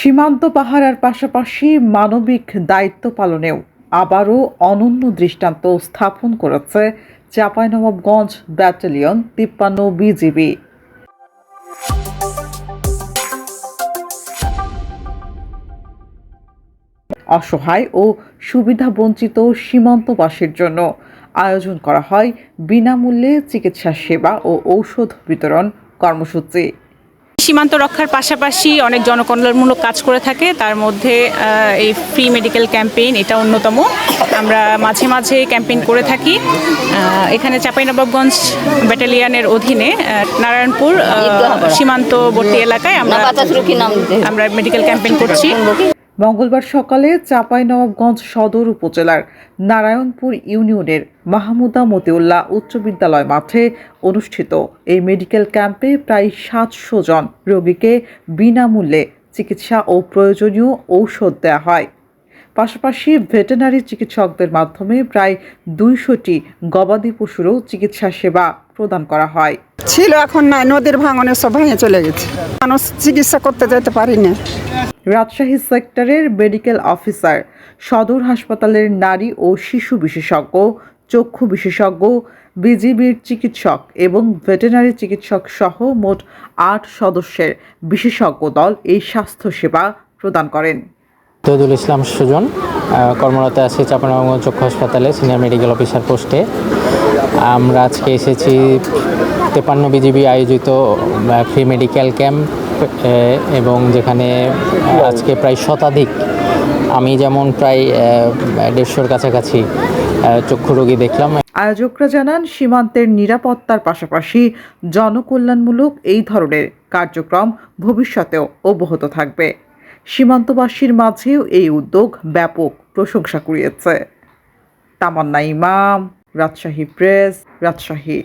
সীমান্ত পাহারার পাশাপাশি মানবিক দায়িত্ব পালনেও আবারও অনন্য দৃষ্টান্ত স্থাপন করেছে চাঁপাইনবাবগঞ্জ ব্যাটালিয়ন ৫৩ বিজিবি। অসহায় ও সুবিধাবঞ্চিত সীমান্তবাসীর জন্য আয়োজন করা হয় বিনামূল্যে চিকিৎসা সেবা ও ঔষধ বিতরণ কর্মসূচি। সীমান্ত রক্ষার পাশাপাশি অনেক জনকল্যাণমূলক কাজ করে থাকে, তার মধ্যে এই ফ্রি মেডিকেল ক্যাম্পেইন এটা অন্যতম। আমরা মাঝে মাঝে ক্যাম্পেইন করে থাকি। এখানে চাঁপাইনবাবগঞ্জ ব্যাটালিয়নের অধীনে নারায়ণপুর সীমান্তবর্তী এলাকায় আমরা মেডিকেল ক্যাম্পেইন করছি। মঙ্গলবার সকালে চাঁপাইনবাবগঞ্জ সদর উপজেলার নারায়ণপুর ইউনিয়নের মাহমুদা মতিউল্লাহ উচ্চ বিদ্যালয় মাঠে অনুষ্ঠিত এই মেডিকেল ক্যাম্পে প্রায় ৭০০ জন রোগীকে বিনামূল্যে চিকিৎসা ও প্রয়োজনীয় ঔষধ দেওয়া হয়। পাশাপাশি ভেটেরিনারি চিকিৎসকদের মাধ্যমে প্রায় ২০০টি গবাদি পশুরও চিকিৎসা সেবা প্রদান করা হয়। ছিল, এখন নাই, নদীর ভাঙনে সব ভেঙে চলে গেছে, মানুষ চিকিৎসা করতে যেতে পারি না। রাজশাহী সেক্টরের মেডিকেল অফিসার, সদর হাসপাতালের নারী ও শিশু বিশেষজ্ঞ, চক্ষু বিশেষজ্ঞ, বিজিবির চিকিৎসক এবং ভেটেরিনারি চিকিৎসক সহ মোট ৮ সদস্যের বিশেষজ্ঞ দল এই স্বাস্থ্যসেবা প্রদান করেন। তৌহিদুল ইসলাম সুজন কর্মরত আছে চাঁপাইনবাবগঞ্জ চক্ষু হাসপাতালে সিনিয়র মেডিকেল অফিসার পোস্টে। আমরা আজকে এসেছি ৫৩ বিজিবি আয়োজিত ফ্রি মেডিকেল ক্যাম্প এবং যেখানে আজকে প্রায় শতাধিক, আমি যেমন প্রায় ১৫০-র কাছাকাছি চক্ষু রোগী দেখলাম। আয়োজকরা জানান, সীমান্তের নিরাপত্তার পাশাপাশি জনকল্যাণমূলক এই ধরনের কার্যক্রম ভবিষ্যতেও অব্যাহত থাকবে। সীমান্তবাসীর মাঝেও এই উদ্যোগ ব্যাপক প্রশংসা কুড়িয়েছে। তামান্না ইমাম, রাজশাহী প্রেস, রাজশাহী।